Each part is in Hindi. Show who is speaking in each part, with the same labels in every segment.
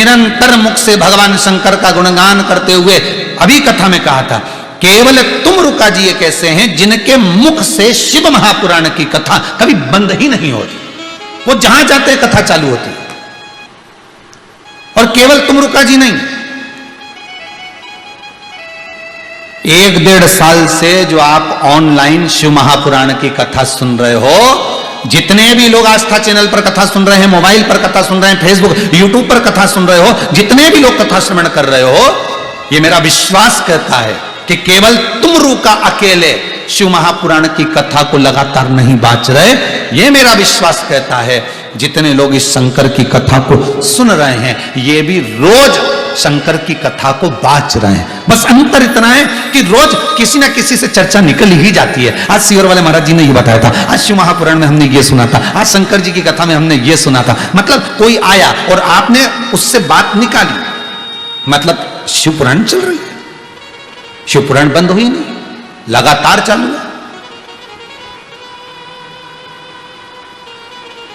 Speaker 1: निरंतर मुख से भगवान शंकर का गुणगान करते हुए अभी कथा में कहा था, केवल तुम रुका जी एक ऐसे हैं जिनके मुख से शिव महापुराण की कथा कभी बंद ही नहीं होती, वो जहां जाते कथा चालू होती। और केवल तुम रुका जी नहीं, 1-1.5 साल से जो आप ऑनलाइन शिव महापुराण की कथा सुन रहे हो, जितने भी लोग आस्था चैनल पर कथा सुन रहे हैं, मोबाइल पर कथा सुन रहे हैं, फेसबुक यूट्यूब पर कथा सुन रहे हो, जितने भी लोग कथा श्रवण कर रहे हो, ये मेरा विश्वास कहता है कि केवल तुम रुका अकेले शिव महापुराण की कथा को लगातार नहीं बाच रहे। ये मेरा विश्वास कहता है जितने लोग इस शंकर की कथा को सुन रहे हैं, ये भी रोज शंकर की कथा को बाच रहे हैं। बस अंतर इतना है कि रोज किसी ना किसी से चर्चा निकल ही जाती है। आज सीवर वाले महाराज जी ने ये बताया था, आज शिव महापुराण में हमने ये सुना था, आज शंकर जी की कथा में हमने ये सुना था। मतलब कोई आया और आपने उससे बात निकाली, मतलब शिव पुराण चल रही है, शिव पुराण बंद हुई नहीं, लगातार चालू है।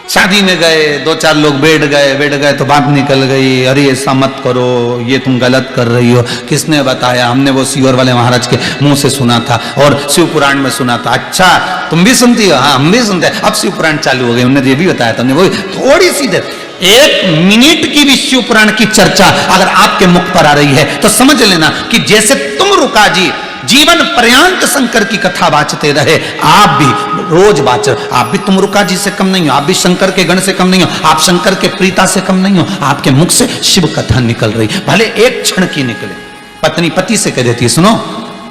Speaker 1: शादी में गए, 2-4 लोग बैठ गए तो बात निकल गई, अरे ऐसा मत करो, ये तुम गलत कर रही हो। किसने बताया? हमने वो सीवर वाले महाराज के मुंह से सुना था और शिव पुराण में सुना था। अच्छा तुम भी सुनती हो? हाँ हम भी सुनते हैं। अब शिव पुराण चालू हो गए, उन्होंने ये भी बताया था। वो थोड़ी सी देर, 1 मिनट की भी शिव पुराण की चर्चा अगर आपके मुख पर आ रही है तो समझ लेना कि जैसे तुम रुका जी जीवन पर्यंत शंकर की कथा बाचते रहे, आप भी रोज बाच रहे। आप भी तुम रुका जी से कम नहीं हो, आप भी शंकर के गण से कम नहीं हो, आप शंकर के प्रीता से कम नहीं हो। आपके मुख से शिव कथा निकल रही, भले एक क्षण की निकले। पत्नी पति से कह देती है, सुनो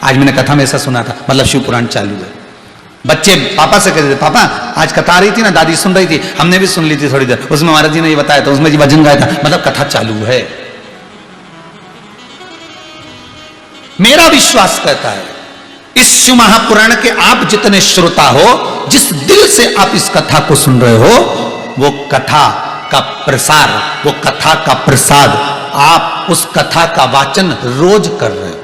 Speaker 1: आज मैंने कथा में ऐसा सुना था, मतलब शिव पुराण चालू है। बच्चे पापा से कह देते, पापा आज कथा आ रही थी ना, दादी सुन रही थी, हमने भी सुन ली थी थोड़ी देर, उसमें महाराज जी ने ये बताया था, उसमें जी भजन गाया था, मतलब कथा चालू है। मेरा विश्वास कहता है इस शिव महापुराण के आप जितने श्रोता हो, जिस दिल से आप इस कथा को सुन रहे हो, वो कथा का प्रसार, वो कथा का प्रसाद, आप उस कथा का वाचन रोज कर रहे हो।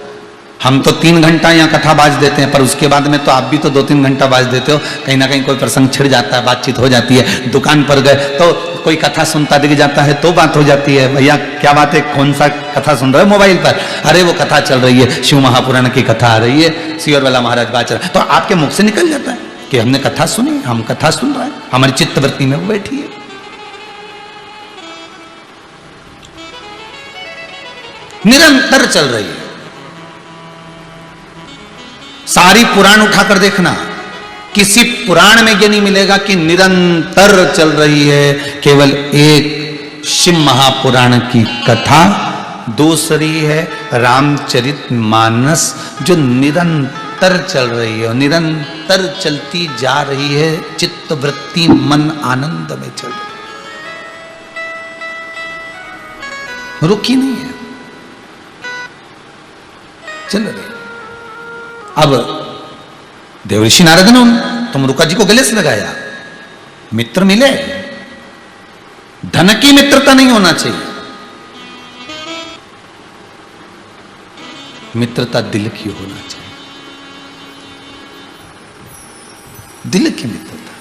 Speaker 1: हम तो 3 घंटा यहाँ कथा बाज देते हैं, पर उसके बाद में तो आप भी तो 2-3 घंटा बाज देते हो। कहीं ना कहीं कोई प्रसंग छिड़ जाता है, बातचीत हो जाती है, दुकान पर गए तो कोई कथा सुनता दिख जाता है तो बात हो जाती है, भैया क्या बात है, कौन सा कथा सुन रहे हो मोबाइल पर? अरे वो कथा चल रही है, शिव महापुराण की कथा आ रही है, सीवर वाला महाराज बाच रहा है, तो आपके मुख से निकल जाता है कि हमने कथा सुनी, हम कथा सुन रहे हैं, हमारी चित्तवृत्ति में वो बैठी है। निरंतर चल रही है। सारी पुराण उठाकर देखना, किसी पुराण में ये नहीं मिलेगा कि निरंतर चल रही है। केवल एक शिव महापुराण की कथा, दूसरी है रामचरितमानस जो निरंतर चल रही है और निरंतर चलती जा रही है। चित्तवृत्ति मन आनंद में चल रही है, रुकी नहीं है, चल रही है। अब देवऋषि नारद ने तुम रुका जी को गले से लगाया, मित्र मिले, धन की मित्रता नहीं होना चाहिए, मित्रता दिल की होना चाहिए, दिल की मित्रता।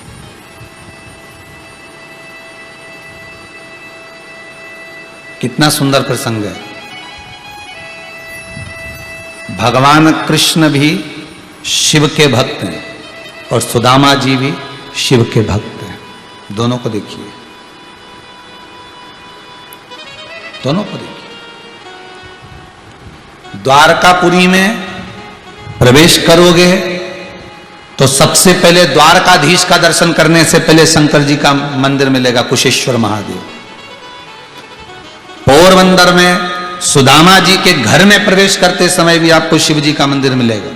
Speaker 1: कितना सुंदर प्रसंग है। भगवान कृष्ण भी शिव के भक्त हैं और सुदामा जी भी शिव के भक्त हैं। दोनों को देखिए, दोनों को देखिए। द्वारकापुरी में प्रवेश करोगे तो सबसे पहले द्वारकाधीश का दर्शन करने से पहले शंकर जी का मंदिर मिलेगा, कुशेश्वर महादेव। पोरबंदर में सुदामा जी के घर में प्रवेश करते समय भी आपको शिव जी का मंदिर मिलेगा।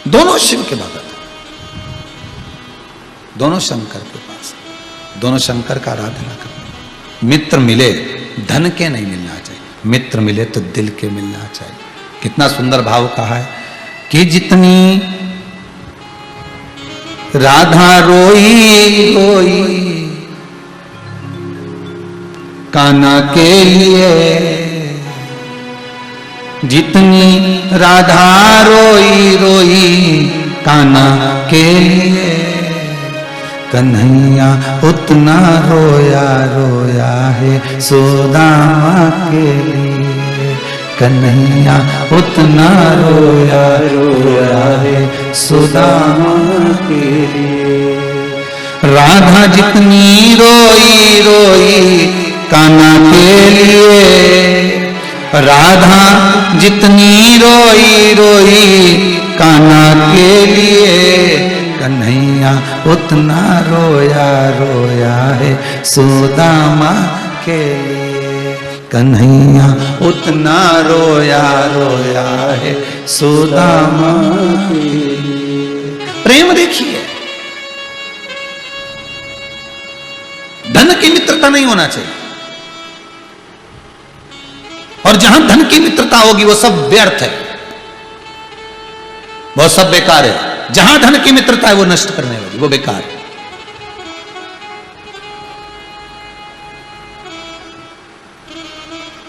Speaker 1: दोनों शिव के भक्त, दोनों शंकर के पास, दोनों शंकर का आराधना करते। मित्र मिले, धन के नहीं मिलना चाहिए, मित्र मिले तो दिल के मिलना चाहिए। कितना सुंदर भाव कहा है कि जितनी राधा रोई रोई कान्हा के लिए, जितनी राधा रोई रोई कान्हा के लिए, कन्हैया उतना रोया रोया है सुदामा के लिए, कन्हैया उतना रोया रोया है सुदामा के लिए। राधा जितनी रोई रोई कान्हा के लिए, राधा जितनी रोई रोई कान्हा के लिए, कन्हैया उतना रोया रोया है सुदामा के लिए, कन्हैया उतना रोया रोया है सुदामा के लिए। प्रेम देखिए, धन की मित्रता नहीं होना चाहिए, और जहां धन की मित्रता होगी वो सब व्यर्थ है, वो सब बेकार है। जहां धन की मित्रता है वो नष्ट करने वाली, वो बेकार है।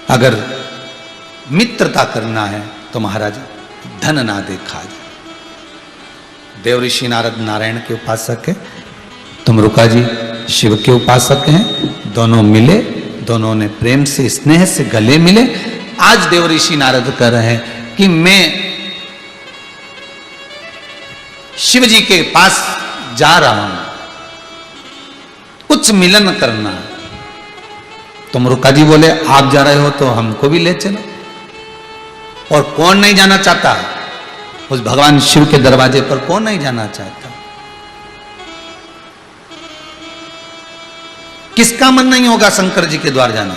Speaker 1: अगर मित्रता करना है तो महाराज धन ना देखा जाए। देव ऋषि नारद नारायण के उपासक है, तुम रुका जी शिव के उपासक हैं, दोनों मिले, दोनों ने प्रेम से स्नेह से गले मिले। आज देव ऋषि नारद कह रहे हैं कि मैं शिव जी के पास जा रहा हूं, कुछ मिलन करना। तुम रुका जी बोले आप जा रहे हो तो हमको भी ले चलो। और कौन नहीं जाना चाहता उस भगवान शिव के दरवाजे पर, कौन नहीं जाना चाहता? किसका मन नहीं होगा शंकर जी के द्वार जाने?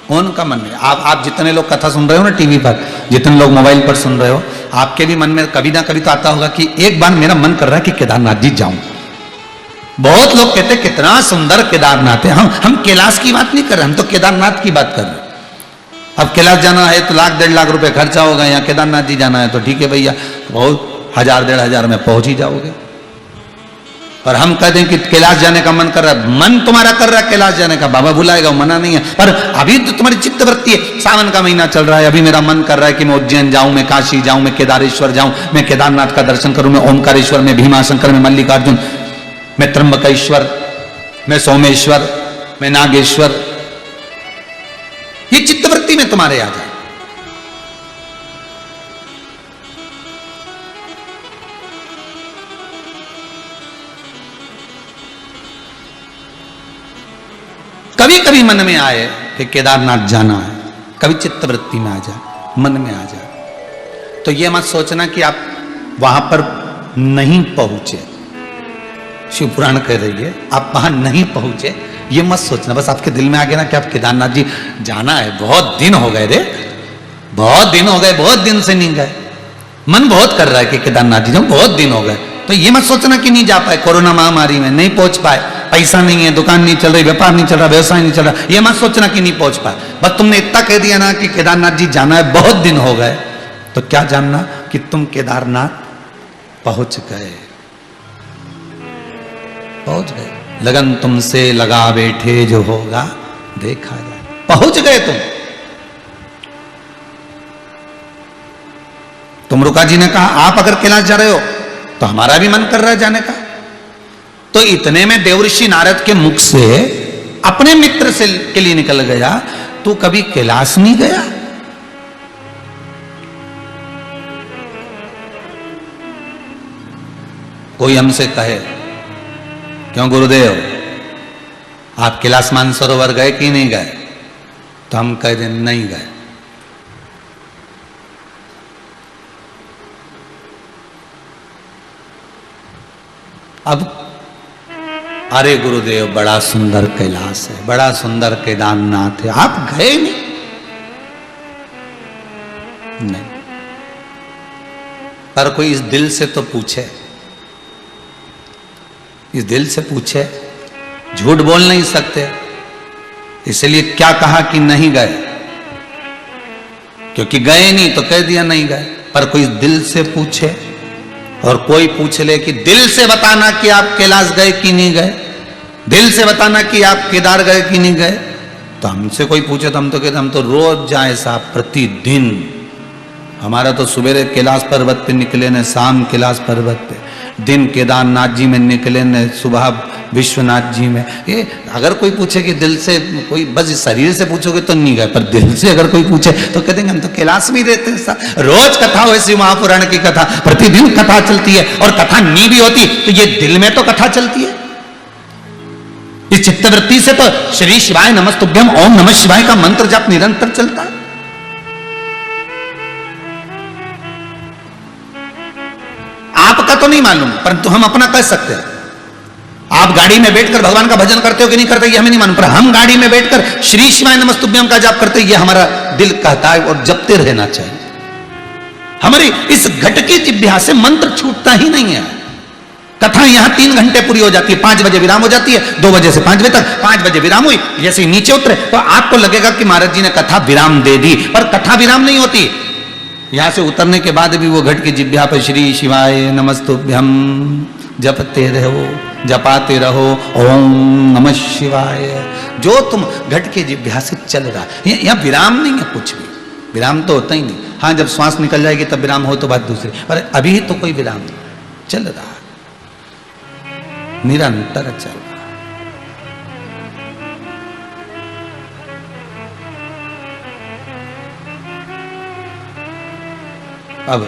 Speaker 1: कौन का मन नहीं? आप जितने लोग कथा सुन रहे हो ना टीवी पर, जितने लोग मोबाइल पर सुन रहे हो, आपके भी मन में कभी ना कभी तो आता होगा कि एक बार मेरा मन कर रहा है कि केदारनाथ जी जाऊं। बहुत लोग कहते हैं कितना सुंदर केदारनाथ है। हम कैलाश की बात नहीं कर रहे, हम तो केदारनाथ की बात कर रहे हैं। अब कैलाश जाना है तो 1-1.5 लाख रुपए खर्चा होगा, यहाँ केदारनाथ जी जाना है तो ठीक है भैया, बहुत 1000-1500 में पहुंच ही जाओगे। और हम कहते हैं कि कैलाश जाने का मन कर रहा है, मन तुम्हारा कर रहा है कैलाश जाने का, बाबा बुलाएगा, मना नहीं है। पर अभी तो तुम्हारी चित्त वृत्ति है, सावन का महीना चल रहा है, अभी मेरा मन कर रहा है कि मैं उज्जैन जाऊं, मैं काशी जाऊं, मैं केदारेश्वर जाऊं, मैं केदारनाथ का दर्शन करूं, मैं ओमकारेश्वर, मैं भीमाशंकर, मैं मल्लिकार्जुन, मैं त्र्यंबकेश्वर, मैं सोमेश्वर, मैं नागेश्वर। ये चित्तवृत्ति में तुम्हारे आ जाए। कभी कभी मन में आए कि केदारनाथ जाना है, कभी चित्तवृत्ति में आ जाए, मन में आ जाए, तो ये मत सोचना कि आप वहां पर नहीं पहुंचे। शिव पुराण कह रही है आप वहां नहीं पहुंचे, ये मत सोचना। बस आपके दिल में आ गया ना कि आप केदारनाथ जी जाना है, बहुत दिन हो गए रे, बहुत दिन हो गए, बहुत दिन से नहीं गए, मन बहुत कर रहा है कि केदारनाथ जी जाऊं, बहुत दिन हो गए। तो ये मत सोचना कि नहीं जा पाए, कोरोना महामारी में नहीं पहुंच पाए, पैसा नहीं है, दुकान नहीं चल रही, व्यापार नहीं चल रहा, व्यवसाय नहीं चल रहा, ये मत सोचना कि नहीं पहुंच पाए। बस तुमने इतना कह दिया ना कि केदारनाथ जी जाना है, बहुत दिन हो गए, तो क्या जानना कि तुम केदारनाथ पहुंच गए, पहुंच गए। लगन तुमसे लगा बैठे जो होगा देखा जाए, पहुंच गए तुम रुका जी ने कहा आप अगर कैलाश जा रहे हो तो हमारा भी मन कर रहा है जाने का। तो इतने में देवऋषि नारद के मुख से अपने मित्र से के लिए निकल गया, तू कभी कैलाश नहीं गया? कोई हमसे कहे क्यों गुरुदेव आप कैलाश मानसरोवर गए कि नहीं गए, तो हम कह दें नहीं गए। अब अरे गुरुदेव बड़ा सुंदर कैलाश है, बड़ा सुंदर केदारनाथ है, आप गए नहीं। पर कोई इस दिल से तो पूछे, इस दिल से पूछे, झूठ बोल नहीं सकते, इसलिए क्या कहा कि नहीं गए, क्योंकि गए नहीं तो कह दिया नहीं गए। पर कोई दिल से पूछे और कोई पूछ ले कि दिल से बताना कि आप कैलाश गए कि नहीं गए, दिल से बताना कि आप केदार गए कि नहीं गए, तो हमसे कोई पूछे तो हम तो कहते हम तो रोज जाए साहब, प्रतिदिन। हमारा तो सुबेरे कैलाश पर्वत पे निकले न शाम कैलाश पर्वत पे, दिन केदारनाथ जी में निकले न सुबह विश्वनाथ जी में। ये अगर कोई पूछे कि दिल से, कोई बस शरीर से पूछोगे तो नहीं गए, पर दिल से अगर कोई पूछे तो कहते हैं हम तो कैलाश में ही रहते हैं। रोज कथा हो, शिव महापुराण की कथा प्रतिदिन कथा चलती है, और कथा नहीं भी होती तो ये दिल में तो कथा चलती है। इस चित्तवृत्ति से तो श्री शिवाय नमस्तुभ्यम ओम नमः शिवाय का मंत्र जप निरंतर चलता है। आपका तो नहीं मालूम, परंतु हम अपना कह सकते हैं। आप गाड़ी में बैठकर भगवान का भजन करते हो कि नहीं करते ये हमें नहीं मालूम, पर हम गाड़ी में बैठकर श्री शिवाय नमस्तुभ्यम का जाप करते, ये हमारा दिल कहता है और जपते रहना चाहिए। हमारी इस घट की जिह्वा से मंत्र छूटता ही नहीं है। कथा यहां 3 घंटे पूरी हो जाती है, 5 बजे विराम हो जाती है, 2 बजे से 5 बजे तक। 5 बजे विराम हुई, जैसे ही नीचे उतरे तो आपको लगेगा कि महाराज जी ने कथा विराम दे दी, पर कथा विराम नहीं होती। यहां से उतरने के बाद भी वो घट की जिह्वा पर श्री शिवाय नमस्तुभ्यम जपते रहो, जपाते रहो ओम नमः शिवाय। जो तुम घट के जिह्वा से चल रहा है, यहां विराम नहीं है, कुछ भी विराम तो होता ही नहीं। हाँ, जब श्वास निकल जाएगी तब विराम हो तो बात दूसरी, पर अभी तो कोई विराम नहीं, चल रहा निरंतर चल रहा। अब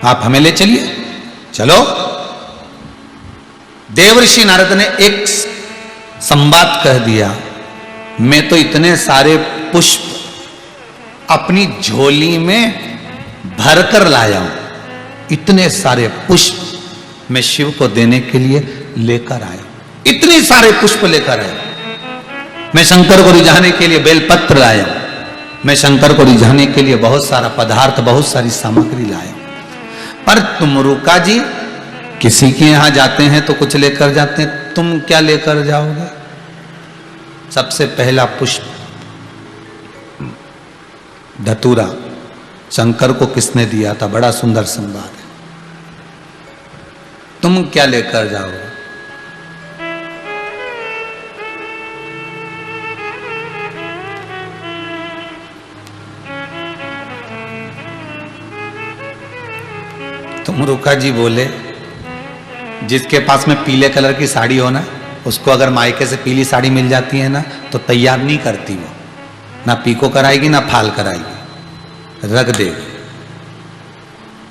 Speaker 1: आप हमें ले चलिए, चलो। देवर्षि नारद ने एक संवाद कह दिया, मैं तो इतने सारे पुष्प अपनी झोली में भरकर लाया हूं, इतने सारे पुष्प मैं शिव को देने के लिए लेकर आया, इतने सारे पुष्प लेकर आया। मैं शंकर को रिझाने के लिए बेलपत्र लाया, मैं शंकर को रिझाने के लिए बहुत सारा पदार्थ, बहुत सारी सामग्री लाया। पर तुम रुका जी, किसी के यहां जाते हैं तो कुछ लेकर जाते हैं, तुम क्या लेकर जाओगे? सबसे पहला पुष्प धतूरा शंकर को किसने दिया था? बड़ा सुंदर संवाद है। तुम क्या लेकर जाओगे? तुम रुका जी बोले, जिसके पास में पीले कलर की साड़ी हो ना, उसको अगर मायके से पीली साड़ी मिल जाती है ना तो तैयार नहीं करती, वो ना पीको कराएगी ना फाल कराएगी, रख देगी।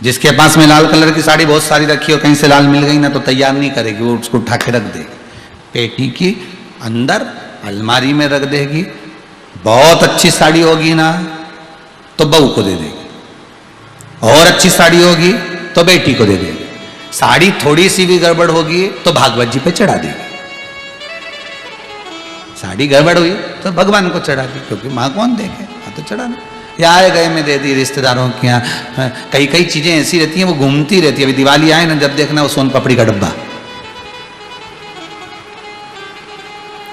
Speaker 1: जिसके पास में लाल कलर की साड़ी बहुत सारी रखी हो, कहीं से लाल मिल गई ना तो तैयार नहीं करेगी, वो उसको उठा के रख देगी, पेटी की अंदर अलमारी में रख देगी। बहुत अच्छी साड़ी होगी ना तो बहू को दे देगी, और अच्छी साड़ी होगी तो बेटी को दे देगी। साड़ी थोड़ी सी भी गड़बड़ होगी तो भागवत जी पे चढ़ा देगी। साड़ी गड़बड़ हुई तो भगवान को चढ़ा दी, क्योंकि मां कौन देखे, हाँ तो चढ़ाना। या आए गए में दे दी रिश्तेदारों के यहाँ। कई कई चीजें ऐसी रहती हैं वो घूमती रहती है। अभी दिवाली आए ना, जब देखना वो सोन पापड़ी का डब्बा,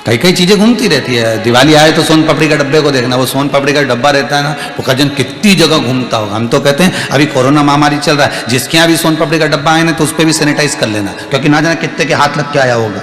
Speaker 1: कई कई चीजें घूमती रहती है। दिवाली आए तो सोन पापड़ी का डब्बे को देखना, वो सोन पापड़ी का डब्बा रहता है ना, वो खजन कितनी जगह घूमता होगा। हम तो कहते हैं अभी कोरोना महामारी चल रहा है, जिसके यहाँ भी सोन पापड़ी का डब्बा आए ना तो उस पर भी सैनिटाइज कर लेना, क्योंकि ना जाना कितने के हाथ लग के आया होगा।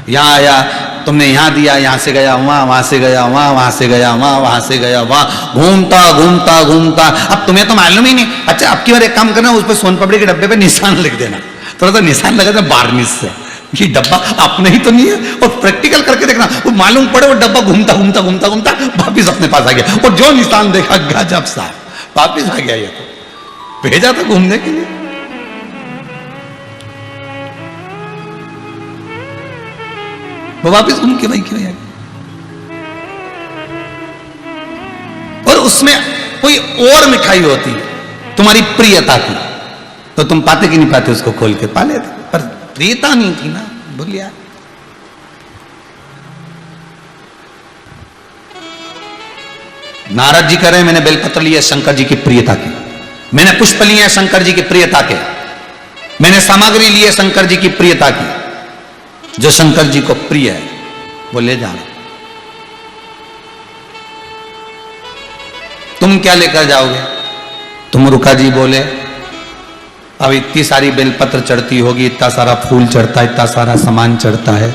Speaker 1: यहाँ आया, तुमने यहाँ दिया, यहाँ से गया वहाँ, वहाँ से गया वहाँ, वहाँ से गया वहाँ, वहाँ से गया वहाँ, घूमता घूमता घूमता। अब तुम्हें तो मालूम ही नहीं। अच्छा, अब की बार एक काम करना, उस पर सोन पापड़ी के डब्बे पे निशान लिख देना, थोड़ा सा निशान लगा था बार्निश से, ये डब्बा अपने ही तो नहीं है। और प्रैक्टिकल करके देखना, वो मालूम पड़े वो डब्बा घूमता घूमता घूमता घूमता वापिस अपने पास आ गया, और जो निशान देखा गजब साहब वापिस आ गया। ये तो भेजा था घूमने के लिए। वो वापिस घूम के भाई क्यों आ गया। और उसमें कोई और मिठाई होती तुम्हारी प्रियता की, तो तुम पाते कि नहीं पाते, उसको खोल के पा लेते, पर प्रियता नहीं थी ना, बोलिए। नारद जी कह रहे हैं मैंने बेलपत्र लिया शंकर जी की प्रियता की, मैंने पुष्प लिए शंकर जी की प्रियता के, मैंने सामग्री ली है शंकर जी की प्रियता की, जो शंकर जी को प्रिय है वो ले जाना। तुम क्या लेकर जाओगे? तुम रुका जी बोले, अब इतनी सारी बेलपत्र चढ़ती होगी, इतना सारा फूल चढ़ता है, इतना सारा सामान चढ़ता है,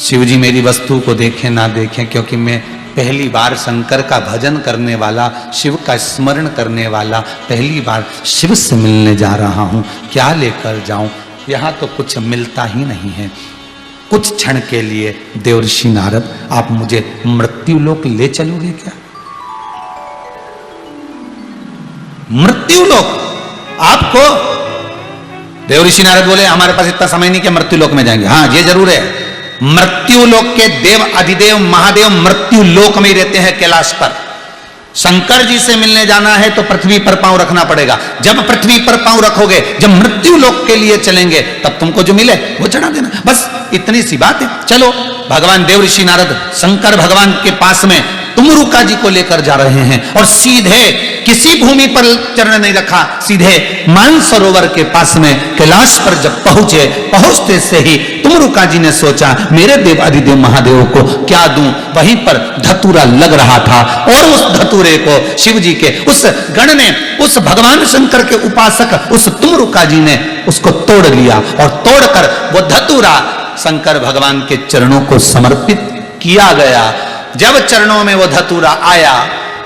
Speaker 1: शिव जी मेरी वस्तु को देखें ना देखें, क्योंकि मैं पहली बार शंकर का भजन करने वाला, शिव का स्मरण करने वाला, पहली बार शिव से मिलने जा रहा हूं, क्या लेकर जाऊं? यहां तो कुछ मिलता ही नहीं है। कुछ क्षण के लिए देवर्षि नारद, आप मुझे मृत्यु लोक ले चलोगे क्या? मृत्यु लोक आपको? देवर्षि नारद बोले हमारे पास इतना समय नहीं कि मृत्यु लोक में जाएंगे। हाँ, ये जरूर है, मृत्यु लोक के देव अधिदेव महादेव मृत्यु लोक में ही रहते हैं, कैलाश पर। शंकर जी से मिलने जाना है तो पृथ्वी पर पांव रखना पड़ेगा। जब पृथ्वी पर पांव रखोगे, जब मृत्यु लोक के लिए चलेंगे, तब तुमको जो मिले वो चढ़ा देना, बस इतनी सी बात है। चलो, भगवान देवर्षि नारद शंकर भगवान के पास में तुमरुका जी को लेकर जा रहे हैं और सीधे किसी भूमि पर चरण नहीं रखा, सीधे मानसरोवर के पास में कैलाश पर जब पहुंचे, पहुंचते से ही तुमरुका जी ने सोचा मेरे देव अधिदेव महादेव को क्या दूं। वहीं पर धतूरा लग रहा था और उस धतूरे को शिव जी के उस गण ने, उस भगवान शंकर के उपासक उस तुमरुका जी ने उसको तोड़ लिया और तोड़कर वो धतूरा शंकर भगवान के चरणों को समर्पित किया गया। जब चरणों में वो धतूरा आया,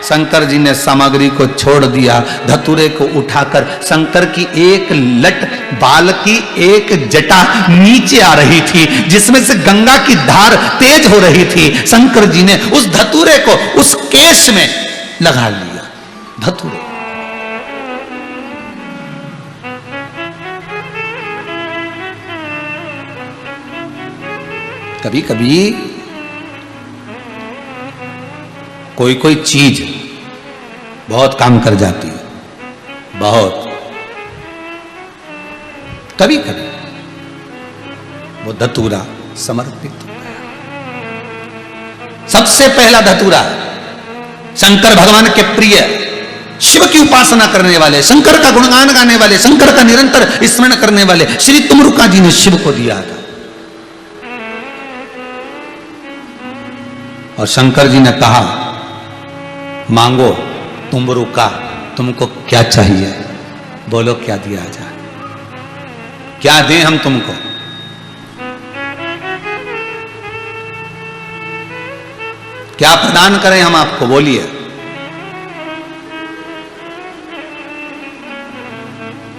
Speaker 1: शंकर जी ने सामग्री को छोड़ दिया, धतूरे को उठाकर शंकर की एक लट बाल की एक जटा नीचे आ रही थी, जिसमें से गंगा की धार तेज हो रही थी। शंकर जी ने उस धतूरे को उस केश में लगा लिया। धतूरे कभी कभी कोई कोई चीज बहुत काम कर जाती है, बहुत। कभी कभी वो धतूरा समर्पित हो गया। सबसे पहला धतूरा शंकर भगवान के प्रिय, शिव की उपासना करने वाले, शंकर का गुणगान गाने वाले, शंकर का निरंतर स्मरण करने वाले श्री तुमरुका जी ने शिव को दिया था। और शंकर जी ने कहा मांगो तुमरुका, तुमको क्या चाहिए, बोलो क्या दिया जाए, क्या दें हम तुमको? क्या प्रदान करें हम आपको, बोलिए।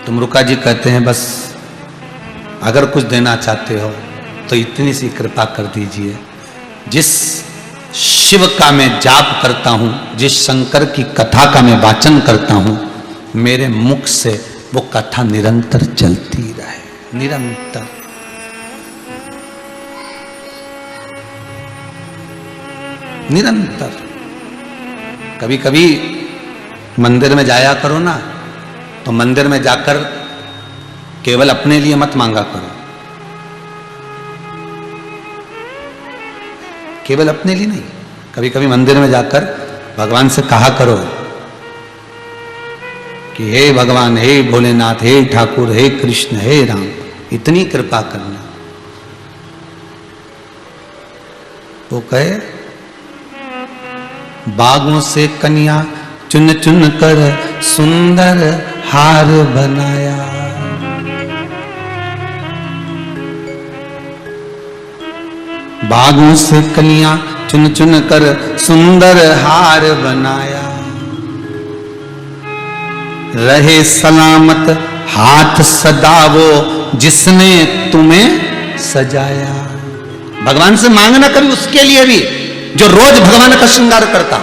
Speaker 1: तुमरुका जी कहते हैं बस अगर कुछ देना चाहते हो तो इतनी सी कृपा कर दीजिए, जिस शिव का मैं जाप करता हूं, जिस शंकर की कथा का मैं वाचन करता हूं, मेरे मुख से वो कथा निरंतर चलती रहे, निरंतर। निरंतर। कभी कभी मंदिर में जाया करो ना, तो मंदिर में जाकर केवल अपने लिए मत मांगा करो, केवल अपने लिए नहीं। कभी कभी मंदिर में जाकर भगवान से कहा करो कि हे भगवान, हे भोलेनाथ, हे ठाकुर, हे कृष्ण, हे राम, इतनी कृपा करना। वो कहे बागों से कन्या चुन चुन कर सुंदर हार बनाया, बागों से कलियां चुन चुन कर सुंदर हार बनाया, रहे सलामत हाथ सदा वो जिसने तुम्हें सजाया। भगवान से मांगना कभी उसके लिए भी जो रोज भगवान का श्रृंगार करता,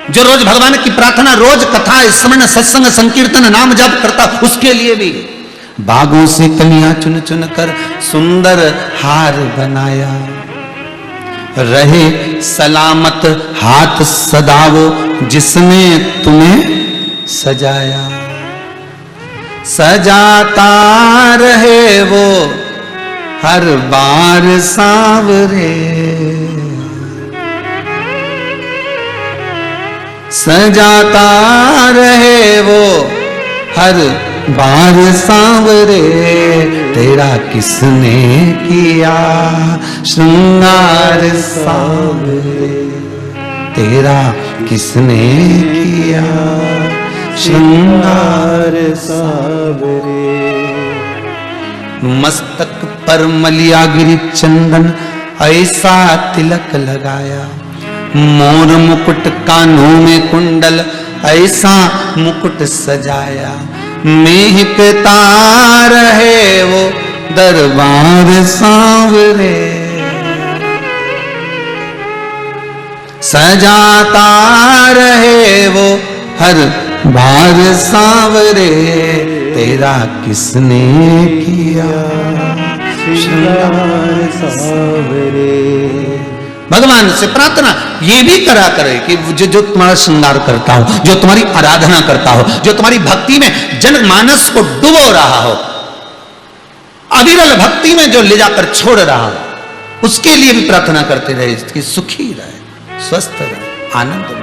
Speaker 1: जो रोज भगवान की प्रार्थना, रोज कथा स्मरण सत्संग संकीर्तन नाम जाप करता, उसके लिए भी। बागों से कलियां चुन चुन कर सुंदर हार बनाया, रहे सलामत हाथ सदा वो जिसने तुम्हें सजाया, सजाता रहे वो हर बार सांवरे, सजाता रहे वो हर बार सांवरे, तेरा किसने किया श्रृंगार सांवरे, तेरा किसने किया श्रृंगार सांवरे। मस्तक पर मलिया गिरी चंदन ऐसा तिलक लगाया, मोर मुकुट कानों में कुंडल ऐसा मुकुट सजाया, महकता रहे वो दरबार सांवरे, सजाता रहे वो हर बार सांवरे, तेरा किसने किया श्रृंगार सांवरे। भगवान से प्रार्थना ये भी करा करे कि जो तुम्हारा श्रृंगार करता हो, जो तुम्हारी आराधना करता हो, जो तुम्हारी भक्ति में जनमानस को डुबो रहा हो, अविरल भक्ति में जो ले जाकर छोड़ रहा हो, उसके लिए भी प्रार्थना करते रहे कि सुखी रहे, स्वस्थ रहे, आनंद रहे।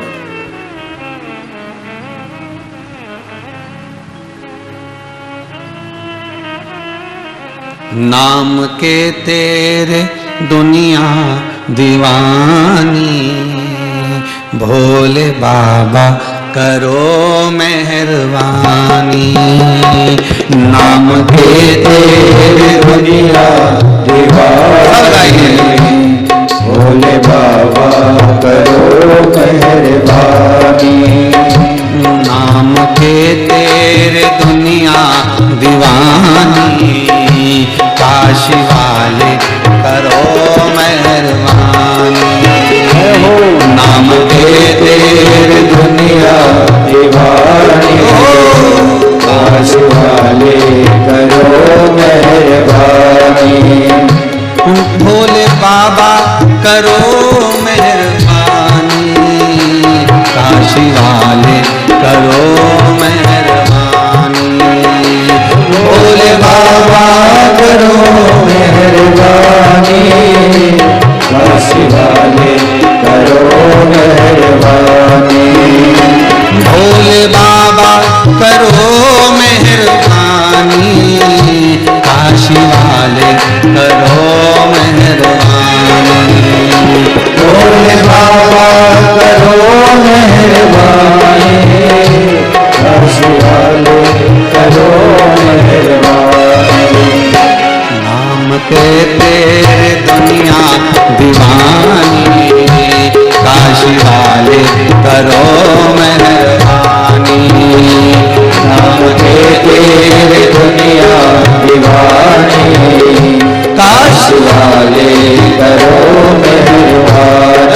Speaker 1: नाम के तेरे दुनिया दीवानी, भोले बाबा करो मेहरबानी। नाम के तेरे दुनिया दीवानी, भोले बाबा करो मेहरबानी। नाम के तेरे दुनिया दीवानी, काशी वाले करो मेहरबानी। नाम के तेरे दुनिया दीवानी, काशी वाले करो मेहरबानी। भोले बाबा करो मेहरबानी, काशी वाले करो मेहरबानी। भोले बाबा करो मेहरबानी, काशी वाले करो मेहरबानी। भोले बाबा करो मेहरबानी, काशी वाले करो मेहरबानी। भोले बाबा करो मेहरबानी, काशी वाले करो मेहरबानी। नाम के तेरे दुनिया दीवानी, काशी वाले करो मेहरबानी। नाम के तेरे दुनिया दीवानी, काशी वाले करो मेहरबानी।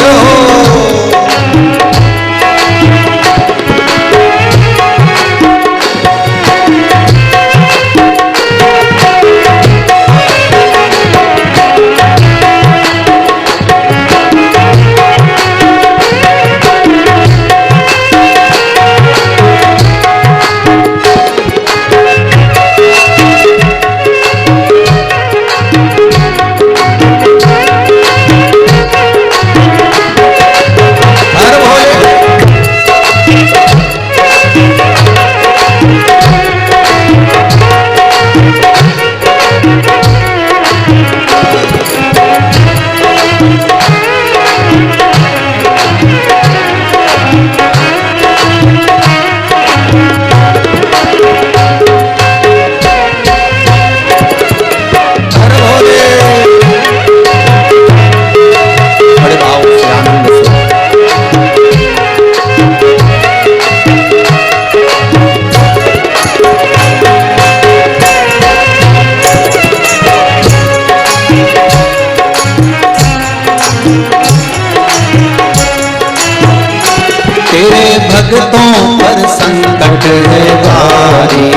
Speaker 1: भक्तों पर संकट है भारी,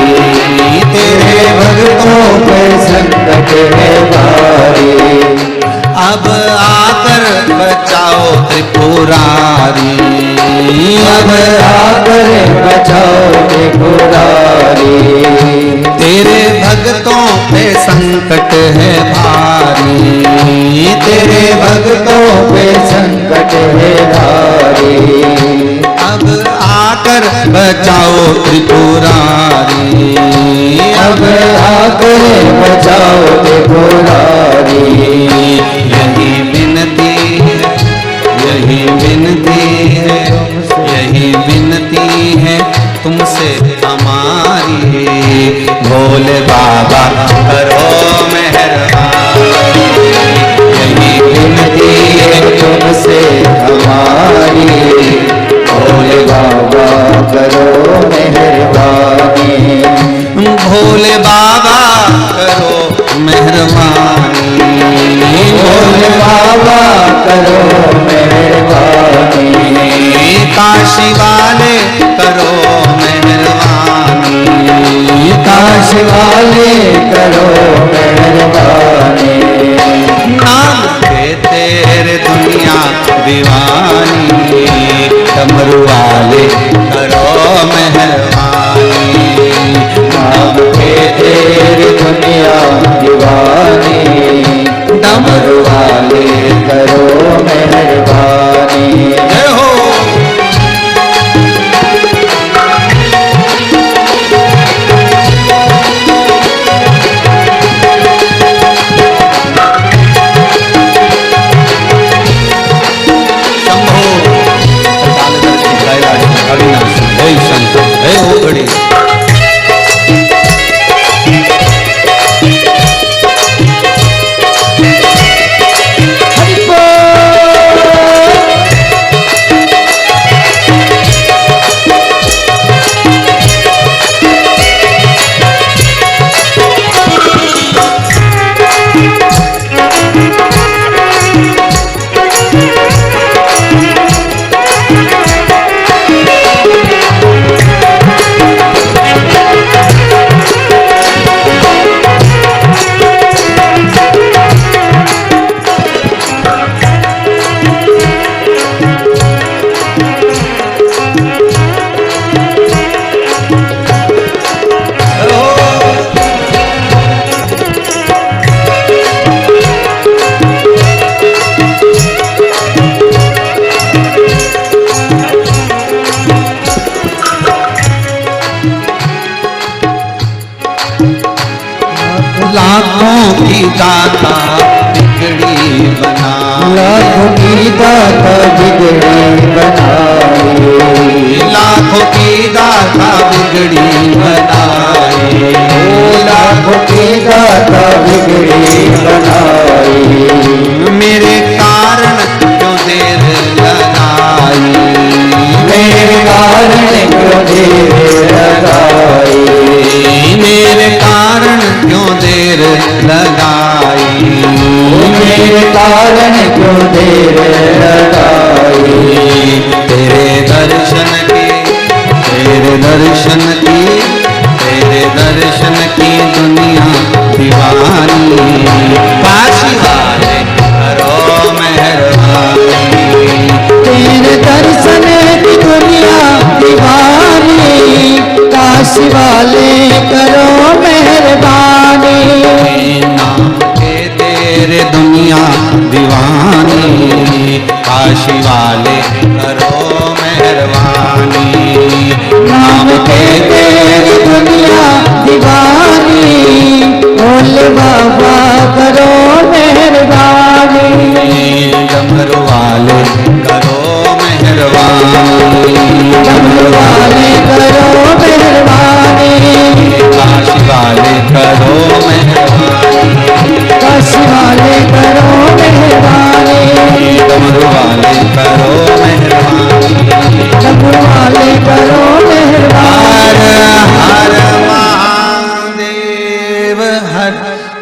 Speaker 1: तेरे भक्तों पर संकट है भारी। अब आकर बचाओ त्रिपुरारी, अब आकर बचाओ त्रिपुरारी। तेरे भक्तों पे संकट है भारी, तेरे भक्तों पे संकट है भारी। अब आकर बचाओ त्रिपुरारी, अब आकर बचाओ त्रिपुरारी। यही विनती है, यही विनती है, यही विनती है तुमसे हमारी। भोले बाबा करो मेहरबानी, यही विनती है तुमसे हमारी। काशी वाले करो मेहरबानी,
Speaker 2: काशी वाले करो मेहरबानी,
Speaker 1: नाम के तेरे दुनिया दीवानी, डमरू वाले करो मेहरबानी,
Speaker 2: नाम के तेरी दुनिया दीवानी, डमरू वाले करो मेहरबानी।
Speaker 1: जय हो। लाखों की दाता बिगड़ी बना,
Speaker 2: लाखों की दाता बिगड़ी बनाई,
Speaker 1: लाखों की दाता बिगड़ी बनाई,
Speaker 2: लाखों की दाता बिगड़ी बनाई,
Speaker 1: मेरे कारण क्यों देर लगाई,
Speaker 2: मेरे कारण क्यों देर लगाई,
Speaker 1: मेरे कारण क्यों देर लगाई,
Speaker 2: मेरे कारण क्यों देर लगाई,
Speaker 1: तेरे दर्शन की, तेरे दर्शन की, तेरे दर्शन की दुनिया दीवानी, काशी वाले करो मेहरबानी,
Speaker 2: तेरे दर्शन की दुनिया दीवानी, काशी वाले करो मेहरबानी,
Speaker 1: नाम के तेरे दुनिया दीवानी, काशी वाले करो मेहरबानी,
Speaker 2: नाम के तेरी दुनिया दीवानी, भोले बाबा करो मेहरबानी,
Speaker 1: डमरू वाले करो मेहरबानी,
Speaker 2: डमरू वाले करो मेहरबानी,
Speaker 1: काशी वाले करो मेहरबानी,
Speaker 2: काशी वाले करो मेहरबानी,
Speaker 1: डमरू वाले करो मेहरबानी,
Speaker 2: डमरू वाले करो मेहरबानी।
Speaker 1: हर हर महादेव हर।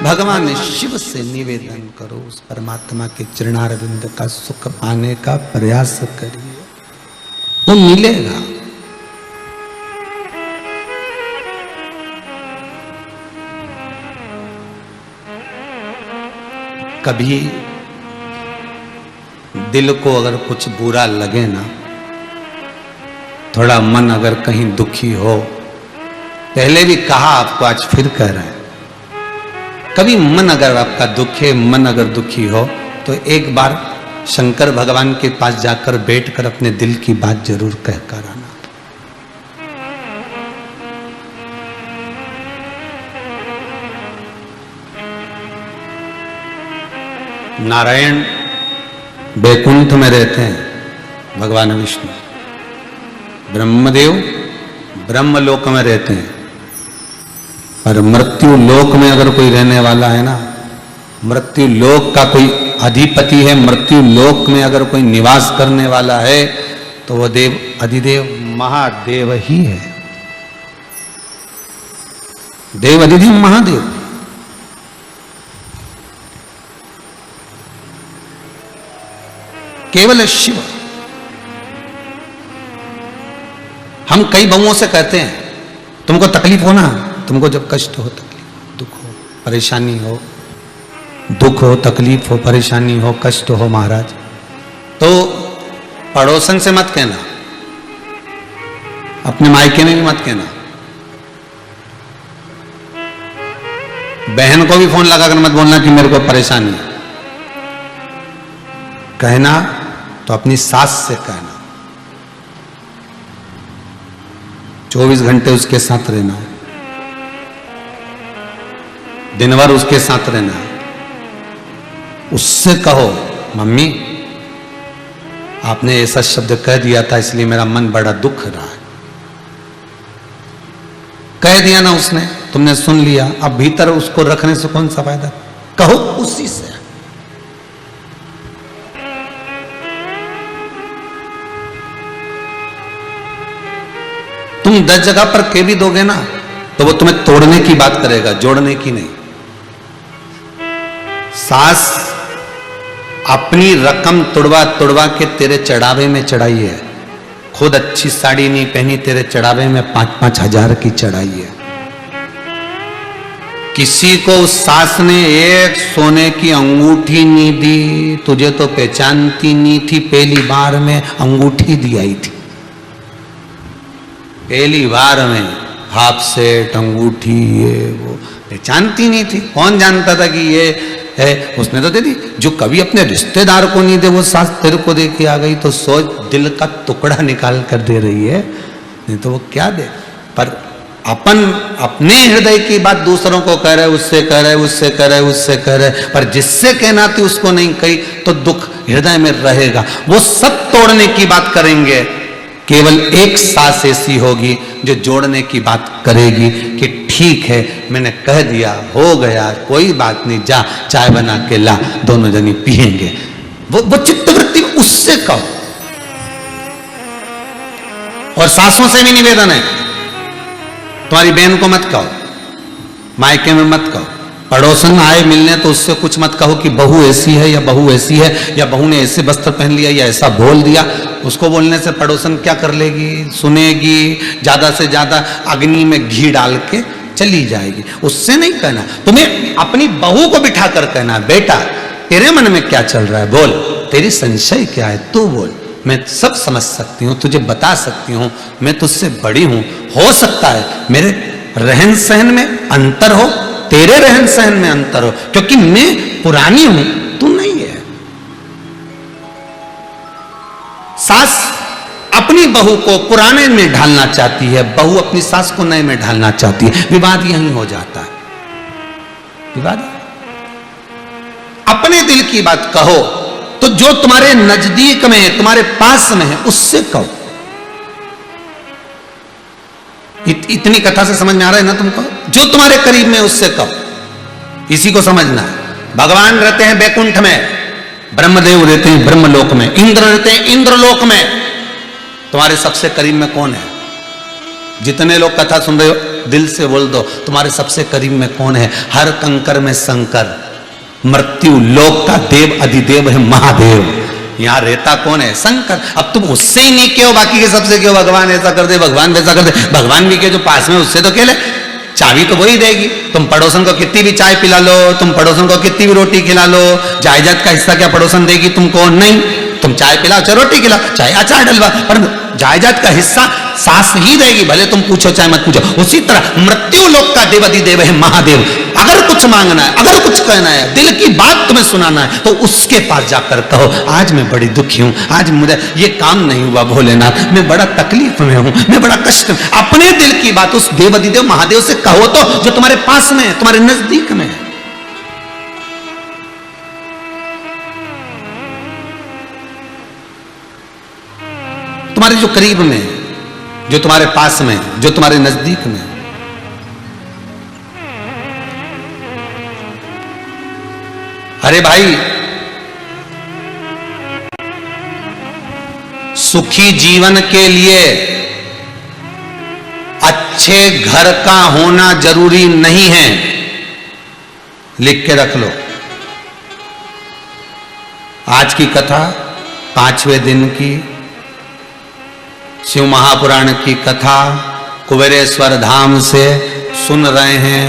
Speaker 1: भगवान शिव से निवेदन करो, उस परमात्मा के चरणारविंद का सुख पाने का प्रयास करिए, वो मिलेगा। कभी दिल को अगर कुछ बुरा लगे ना, थोड़ा मन अगर कहीं दुखी हो, पहले भी कहा आपको, आज फिर कह रहे हैं, कभी मन अगर आपका दुखे, मन अगर दुखी हो, तो एक बार शंकर भगवान के पास जाकर बैठकर अपने दिल की बात जरूर कहकर आना। नारायण बैकुंठ में रहते हैं, भगवान विष्णु। ब्रह्मदेव ब्रह्मलोक में रहते हैं, और मृत्यु लोक में अगर कोई रहने वाला है ना, मृत्यु लोक का कोई अधिपति है, मृत्यु लोक में अगर कोई निवास करने वाला है, तो वह देव अधिदेव महादेव ही है। देव अधिदेव महादेव। केवल शिव। हम कई बहुओं से कहते हैं तुमको तकलीफ हो ना, तुमको जब कष्ट हो, तकलीफ, दुख हो, परेशानी हो, दुख हो, तकलीफ हो, परेशानी हो, कष्ट हो महाराज, तो पड़ोसन से मत कहना, अपने मायके में भी मत कहना, बहन को भी फोन लगाकर मत बोलना कि मेरे को परेशानी है। कहना तो अपनी सास से कहना, 24 घंटे उसके साथ रहना है, दिन भर उसके साथ रहना है। उससे कहो मम्मी आपने ऐसा शब्द कह दिया था इसलिए मेरा मन बड़ा दुख रहा है। कह दिया ना उसने, तुमने सुन लिया, अब भीतर उसको रखने से कौन सा फायदा, कहो उसी से। तुम 10 जगह पर कह भी दोगे ना तो वो तुम्हें तोड़ने की बात करेगा, जोड़ने की नहीं। सास अपनी रकम तुड़वा तुड़वा के तेरे चढ़ावे में चढ़ाई है, खुद अच्छी साड़ी नहीं पहनी, तेरे चढ़ावे में 5-5 हजार की चढ़ाई है। किसी को उस सास ने एक सोने की अंगूठी नहीं दी, तुझे तो पहचानती नहीं थी, पहली बार में अंगूठी दी आई थी, पहली बार में हाफ सेट अंगूठी, ये वो पहचानती नहीं थी। कौन जानता था कि ये है, उसने तो दे दी। जो कभी अपने रिश्तेदार को नहीं दे वो सास तेरे को दे के आ गई, तो सोच दिल का टुकड़ा निकाल कर दे रही है, नहीं तो वो क्या दे। पर अपन अपने हृदय की बात दूसरों को कह रहे, उससे कह रहे, उससे कह रहे, उससे कह रहे, पर जिससे कहना थी उसको नहीं कही तो दुख हृदय में रहेगा। वो सब तोड़ने की बात करेंगे, केवल एक सास ऐसी होगी जो जोड़ने की बात करेगी कि ठीक है मैंने कह दिया, हो गया, कोई बात नहीं, जा चाय बना के ला, दोनों जनी पिएंगे। वो चित्तवृत्ति उससे कहो। और सासों से भी निवेदन है, तुम्हारी बहन को मत कहो, मायके में मत कहो, पड़ोसन आए मिलने तो उससे कुछ मत कहो कि बहू ऐसी है या बहू ऐसी है, या बहू ने ऐसे वस्त्र पहन लिया या ऐसा बोल दिया। उसको बोलने से पड़ोसन क्या कर लेगी, सुनेगी, ज्यादा से ज्यादा अग्नि में घी डाल के चली जाएगी। उससे नहीं कहना, तुम्हें अपनी बहू को बिठा कर कहना, बेटा तेरे मन में क्या चल रहा है, बोल, तेरी संशय क्या है, तू बोल, मैं सब समझ सकती हूँ, तुझे बता सकती हूँ, मैं तुझसे बड़ी हूं, हो सकता है मेरे रहन सहन में अंतर हो, तेरे रहन सहन में अंतर हो, क्योंकि मैं पुरानी हूं, तू नहीं है। सास अपनी बहू को पुराने में ढालना चाहती है, बहू अपनी सास को नए में ढालना चाहती है, विवाद यहीं हो जाता है। विवाद अपने दिल की बात कहो तो जो तुम्हारे नजदीक में है, तुम्हारे पास में है, उससे कहो। इतनी कथा से समझ में आ रहा है ना तुमको, जो तुम्हारे करीब में उससे कहो। इसी को समझना है। भगवान रहते हैं बैकुंठ में, ब्रह्मदेव रहते हैं ब्रह्मलोक में, इंद्र रहते हैं इंद्रलोक में। तुम्हारे सबसे करीब में कौन है? जितने लोग कथा सुन रहे हो दिल से बोल दो, तुम्हारे सबसे करीब में कौन है? हर कंकर में शंकर, मृत्यु लोक का देव अधिदेव है महादेव। यहां रहता कौन है? शंकर। अब तुम उससे ही नहीं क्यों, बाकी के सबसे क्यों, भगवान ऐसा कर दे, भगवान वैसा कर दे, भगवान भी के जो पास में उससे तो खेले, चाबी तो वही देगी। तुम पड़ोसन को कितनी भी चाय पिला लो, तुम पड़ोसन को कितनी भी रोटी खिला लो, जायदाद का हिस्सा क्या पड़ोसन देगी तुमको? नहीं। तुम चाय पिलाओ, चाहे रोटी खिलाओ, चाहे अचार डलवा, पर जायदाद का हिस्सा सास ही देगी, भले तुम पूछो चाहे मत पूछो। उसी तरह मृत्यु लोक का देवाधिदेव है महादेव। अगर कुछ मांगना है, अगर कुछ कहना है, दिल की बात तुम्हें सुनाना है, तो उसके पास जाकर कहो, आज मैं बड़ी दुखी हूं, आज मुझे ये काम नहीं हुआ भोलेनाथ, मैं बड़ा तकलीफ में हूं, मैं बड़ा कष्ट में। अपने दिल की बात उस देवाधिदेव महादेव से कहो तो, जो तुम्हारे पास में है, तुम्हारे नजदीक में है। तुम्हारे जो करीब में, जो तुम्हारे पास में, जो तुम्हारे नजदीक में। अरे भाई, सुखी जीवन के लिए अच्छे घर का होना जरूरी नहीं है, लिख के रख लो। आज की कथा 5वें दिन की शिव महापुराण की कथा कुबेरेश्वर धाम से सुन रहे हैं।